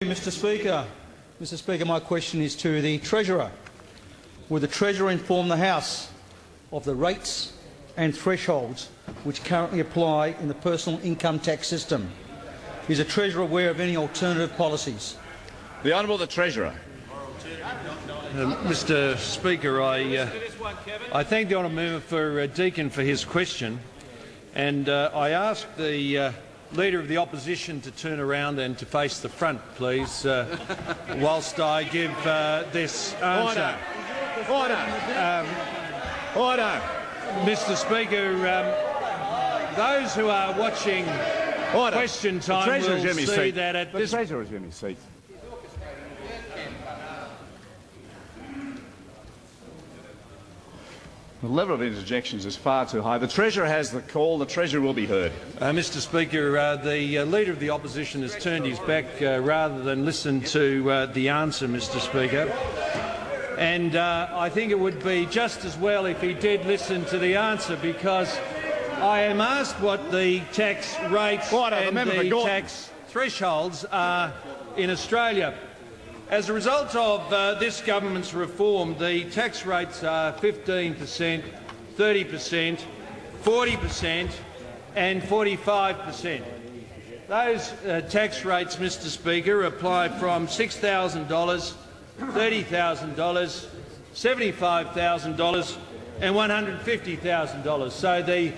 Mr Speaker, my question is to the Treasurer. Will the Treasurer inform the House of the rates and thresholds which currently apply in the personal income tax system? Is the Treasurer aware of any alternative policies? The Honourable the Treasurer. Mr Speaker, I thank the honourable member for Deakin for his question, and I ask the Leader of the Opposition to turn around and to face the front, please, whilst I give this answer. Order. Mr Speaker, those who are watching question time will see that at this... The Treasurer is in his seat. The level of interjections is far too high. The Treasurer has the call. The Treasurer will be heard. Mr Speaker, the Leader of the Opposition has turned his back rather than listen to the answer, Mr Speaker. And I think it would be just as well if he did listen to the answer, because I am asked what the tax rates and the tax thresholds are in Australia. As a result of this government's reform, the tax rates are 15%, 30%, 40% and 45%. Those tax rates, Mr Speaker, apply from $6,000, $30,000, $75,000 and $150,000. So the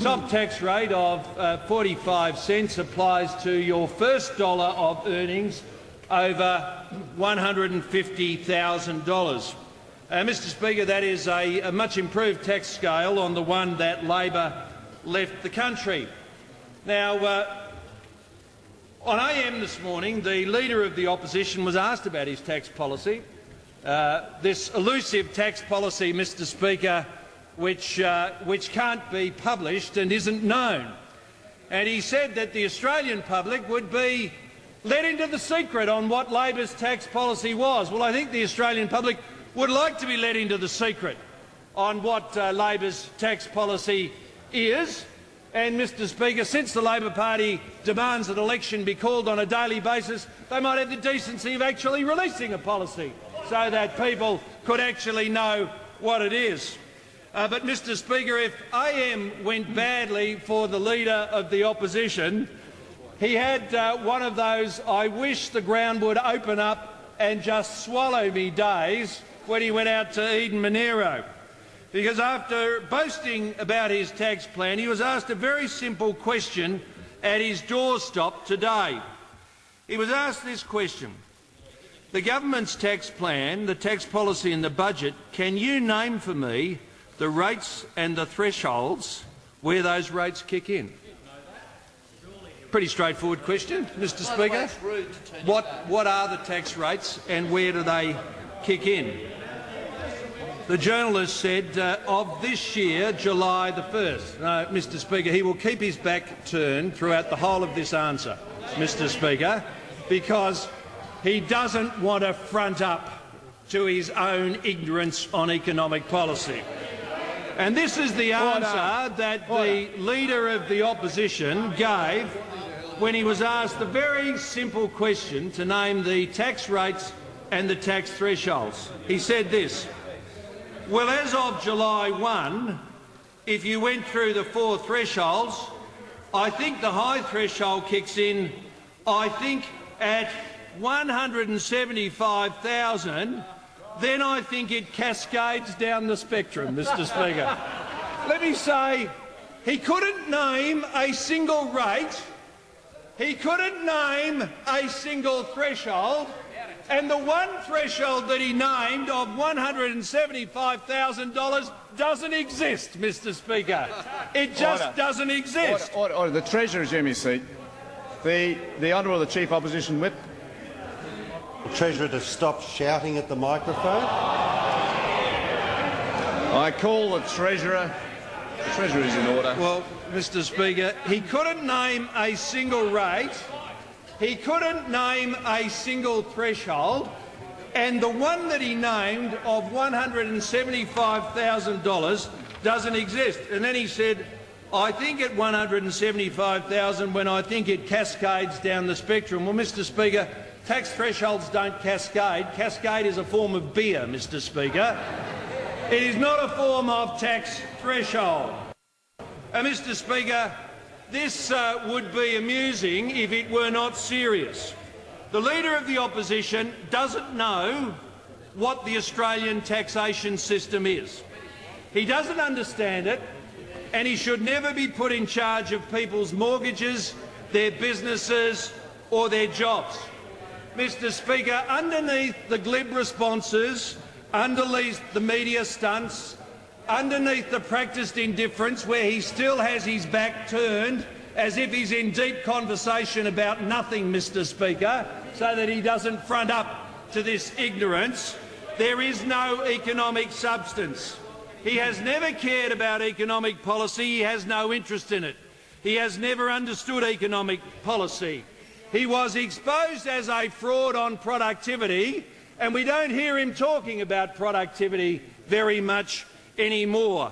top tax rate of 45 cents applies to your first dollar of earnings over $150,000. Mr Speaker, that is a much improved tax scale on the one that Labor left the country. Now, on AM this morning, the Leader of the Opposition was asked about his tax policy, this elusive tax policy, Mr Speaker, which can't be published and isn't known. And he said that the Australian public would be let into the secret on what Labor's tax policy was. Well, I think the Australian public would like to be let into the secret on what Labor's tax policy is. And, Mr Speaker, since the Labor Party demands that election be called on a daily basis, they might have the decency of actually releasing a policy so that people could actually know what it is. But, Mr Speaker, if AM went badly for the Leader of the Opposition, he had one of those "I wish the ground would open up and just swallow me" days when he went out to Eden Monero. Because after boasting about his tax plan, he was asked a very simple question at his doorstop today. He was asked this question: the government's tax plan, the tax policy and the budget, can you name for me the rates and the thresholds where those rates kick in? Pretty straightforward question, Mr Speaker. What are the tax rates and where do they kick in? The journalist said of this year, July the 1st. No, Mr Speaker, he will keep his back turned throughout the whole of this answer, Mr Speaker, because he doesn't want to front up to his own ignorance on economic policy. And this is the answer that the Leader of the Opposition gave when he was asked the very simple question to name the tax rates and the tax thresholds. He said this: well, as of July 1, if you went through the 4 thresholds, I think the high threshold kicks in, I think, at $175,000, then I think it cascades down the spectrum, Mr Speaker. Let me say, he couldn't name a single rate, he couldn't name a single threshold, and the one threshold that he named of $175,000 doesn't exist, Mr Speaker. It just doesn't exist. Order. The Treasurer is in his seat. The Honourable the Chief Opposition Whip. The Treasurer to stop shouting at the microphone. I call the Treasurer. The Treasurer is in order. Well, Mr Speaker, he couldn't name a single rate, he couldn't name a single threshold, and the one that he named of $175,000 doesn't exist. And then he said, I think at $175,000 when I think it cascades down the spectrum. Well, Mr Speaker, Tax thresholds don't cascade. Cascade is a form of beer, Mr Speaker. It is not a form of tax threshold. Mr Speaker, this would be amusing if it were not serious. The Leader of the Opposition doesn't know what the Australian taxation system is. He doesn't understand it, and he should never be put in charge of people's mortgages, their businesses or their jobs. Mr Speaker, underneath the glib responses, underneath the media stunts, underneath the practised indifference where he still has his back turned as if he's in deep conversation about nothing, Mr Speaker, so that he doesn't front up to this ignorance, there is no economic substance. He has never cared about economic policy. He has no interest in it. He has never understood economic policy. He was exposed as a fraud on productivity, and we don't hear him talking about productivity very much anymore.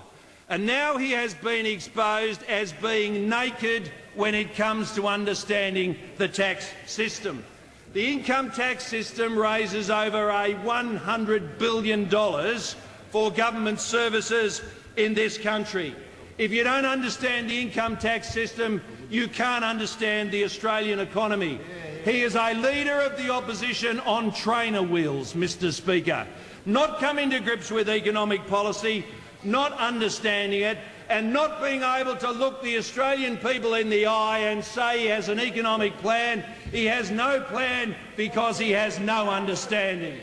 And now he has been exposed as being naked when it comes to understanding the tax system. The income tax system raises over $100 billion for government services in this country. If you don't understand the income tax system, you can't understand the Australian economy. He is a Leader of the Opposition on trainer wheels, Mr Speaker, not coming to grips with economic policy, not understanding it, and not being able to look the Australian people in the eye and say he has an economic plan. He has no plan because he has no understanding.